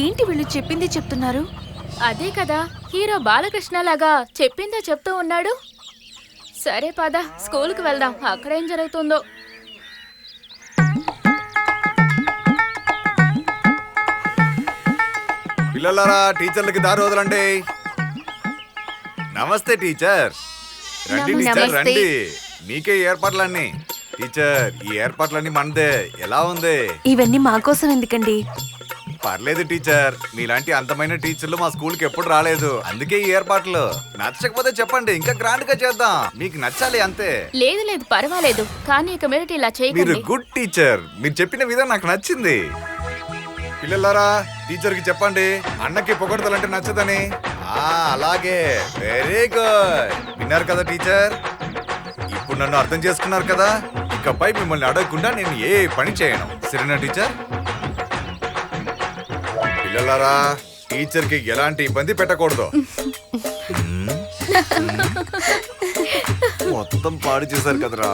ఏంటి వీళ్ళు చెప్పింది చెప్తున్నారు? అదే కదా హీరో బాలకృష్ణ లాగా చెప్పిందో చెప్తూ ఉన్నాడు. సరే పద స్కూల్కి వెళ్దాం, అక్కడేం జరుగుతుందో. పిల్లలారా టీచర్లకి దారి వదలండి. నమస్తే టీచర్. రండి టీచర్ రండి. మీకే ఏర్పాట్లన్నీ. టీచర్ ఈ ఏర్పాట్లన్నీ మనదే. ఎలా ఉంది? ఇవన్నీ మా కోసం ఎందుకండి? పర్లేదు టీచర్, మీలాంటి అందమైన టీచర్లు మా స్కూల్కి ఎప్పుడు రాలేదు, అందుకే ఈ ఏర్పాట్లు. నచ్చకపోతే చెప్పండి, ఇంకా గ్రాండ్ గా చేద్దాం. మీకు నచ్చాలి అంతే. లేదు లేదు పర్వాలేదు, కానీ ఇక మీదట ఇలా మీరు చేయకండి. Good teacher. మీరు చెప్పిన విధానం నాకు నచ్చింది. పిల్లలారా టీచర్ కి చెప్పండి అన్నకి పొగడతలంటే నచ్చదని. అలాగే, వెరీ గుడ్. విన్నారు కదా టీచర్? ఇప్పుడు నన్ను అర్థం చేసుకున్నారు కదా. ఇకపై మిమ్మల్ని అడగకుండా నేను ఏ పని చేయను, సరేనా టీచర్? పిల్లలారా టీచర్ కి ఎలాంటి ఇబ్బంది పెట్టకూడదు. మొత్తం పాడు చేశారు కదరా.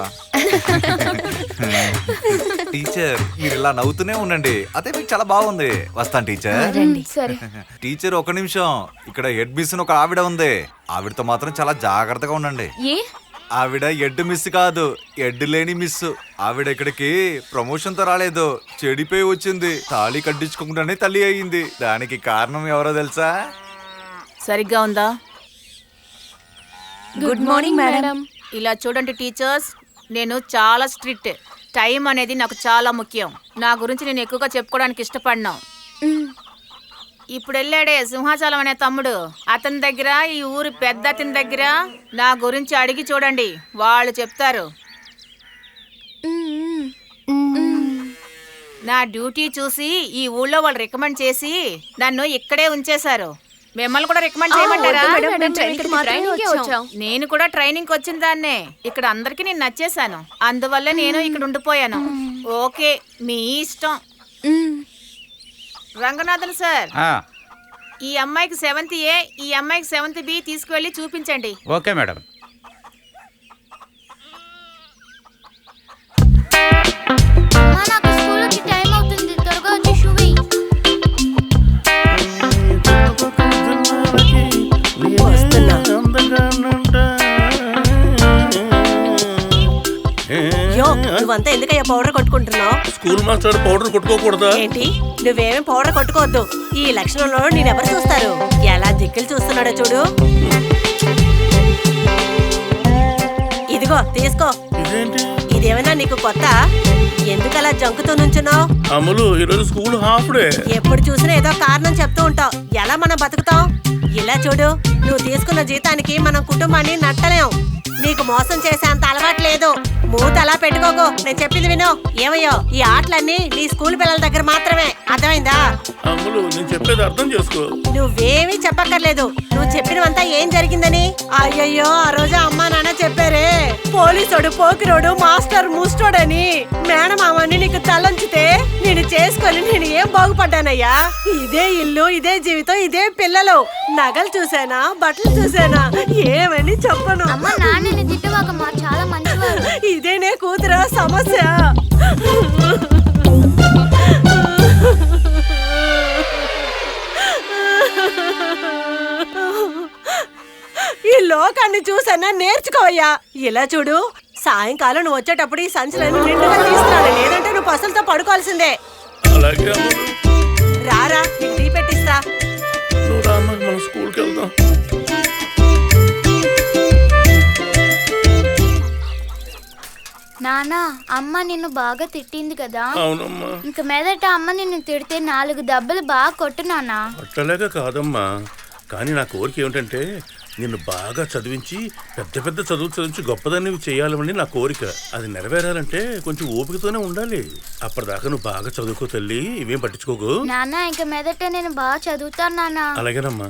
టీచర్ మీరు ఇలా నవ్వుతూనే ఉండండి, అదే మీకు చాలా బాగుంది. వస్తాను టీచర్. సరే. టీచర్ ఒక నిమిషం, ఇక్కడ హెడ్ మిస్ ఒక ఆవిడ ఉంది. ఆవిడతో మాత్రం చాలా జాగ్రత్తగా ఉండండి. ఏ ఆవిడ ఎడ్ మిస్ కాదు, ఎడ్ లేని మిస్. ఆవిడ ఇక్కడికి ప్రమోషన్ తో రాలేదు, చెడిపోయి వచ్చింది. తాళి కట్టించుకోకుండానే తల్లి అయ్యింది. దానికి కారణం ఎవరో తెలుసా? సరిగ్గా ఉందా? Good morning madam. ఇలా చూడండి టీచర్స్, నేను చాలా స్ట్రిక్ట్. టైం అనేది నాకు చాలా ముఖ్యం. నా గురించి నేను ఎక్కువగా చెప్పుకోవడానికి ఇష్టపడినా. ఇప్పుడు వెళ్ళాడే సింహాచలం అనే తమ్ముడు, అతని దగ్గర, ఈ ఊరి పెద్ద అతని దగ్గర నా గురించి అడిగి చూడండి, వాళ్ళు చెప్తారు. నా డ్యూటీ చూసి ఈ ఊళ్ళో వాళ్ళు రికమెండ్ చేసి నన్ను ఇక్కడే ఉంచేశారు. మిమ్మల్ని కూడా రికమెండ్ చేయమంటారా? ట్రైనింగ్కే వచ్చాం. నేను కూడా ట్రైనింగ్ వచ్చిన దాన్నే. ఇక్కడ అందరికి నేను నచ్చేసాను, అందువల్ల నేను ఇక్కడ ఉండిపోయాను. ఓకే, మీ ఇష్టం. రంగనాథన్ సార్, ఈ అమ్మాయికి 7th A, ఈ అమ్మాయికి 7th B తీసుకువెళ్ళి చూపించండి. Okay madam. నాకు స్కూల్కి టైం అవుతుంది, త్వరగా వచ్చి షూ వెయ్యి. నువ్వంతా ఎందుకయ్యా పౌడర్ కొట్టుకుంటున్నావు? స్కూల్ మాస్టర్ పౌడర్ కొట్టుకోకూడదా? ఏంటి, నువ్వేమీ పౌడర్ కొట్టుకోవద్దు. ఈ లక్షణంలో నేనెవరు చూస్తారు? ఎలా దిక్కులు చూస్తున్నాడో చూడు. ఇదిగో తీసుకో. ఇదేంటి? ఇదేమైనా నీకు కొత్త? ఎందుకలా జంకుతూ నుంచున్నావు? అమలు, ఈరోజు స్కూల్ హాఫ్ డే. ఎప్పుడు చూసినా ఏదో కారణం చెప్తూ ఉంటావు. ఎలా మనం బతుకుతాం? ఇలా చూడు, నువ్వు తీసుకున్న జీతానికి మనం కుటుంబాన్ని నట్టలేం. నీకు మోసం చేసే అంత అలవాటు లేదు. మూత అలా పెట్టుకోకు, నేను చెప్పింది విను. ఏమయ్యో, ఈ ఆటలన్నీ నీ స్కూల్ పిల్లల దగ్గర మాత్రమే, అర్థమైందా? అమలు, నేను చెప్పేది అర్థం చేసుకో. నువ్వేమీ చెప్పక్కర్లేదు. నువ్వు చెప్పినవంతా ఏం జరిగిందని. అయ్యయ్యో, ఆ రోజు అమ్మా నాన్న చెప్పారే, పోలీసుడు, పోకిరోడు, మాస్టర్ ముస్టోడని. మేడం అవన్నీ నీకు తలంచితే నేను చేసుకొని నేను ఏం బాగుపడ్డానయ్యా? ఇదే ఇల్లు, ఇదే జీవితం, ఇదే పిల్లలు. నగలు చూసానా, బట్టలు చూసానా, ఏమని చెప్పను. అమ్మ నాన్నని తిట్టవాకమ్మా, చాలా మంచివారు. ఇదేనే కూతురా సమస్య. ఈ లోకాన్ని చూసన్నా నేర్చుకోవయ్యా. ఇలా చూడు, సాయంకాలం నువ్వు వచ్చేటప్పుడు ఈ సంచులను నిండుగా తీసుకురాలి, లేదంటే నువ్వు పసలతో పడుకోవాల్సిందే. అలాగే అమలు. రారా, నీకు టీ పెట్టిస్తా. నువ్వు రామ్మ, మనం స్కూల్కి వెళ్దాం. నానా, అమ్మ నిన్ను బాగా తిట్టింది కదా. అవునమ్మా. ఇంక మీదట అమ్మ నిన్ను తిడితే 4 దెబ్బలు బాగా కొట్టు నానా. అట్టలేక కాదమ్మా, కానీ నా కోరిక ఏమిటంటే నిన్ను బాగా చదివించి పెద్ద పెద్ద చదువులు చదివించి గొప్పదాన్ని చేయాలని నా కోరిక. అది నెరవేరాలంటే కొంచెం ఓపికతోనే ఉండాలి. అప్పటిదాకా నువ్వు బాగా చదువుకో తల్లి, ఇవేం పట్టించుకోకు. నానా, ఇంక మీదట నేను బాగా చదువుతాను నానా. అలాగేనమ్మా.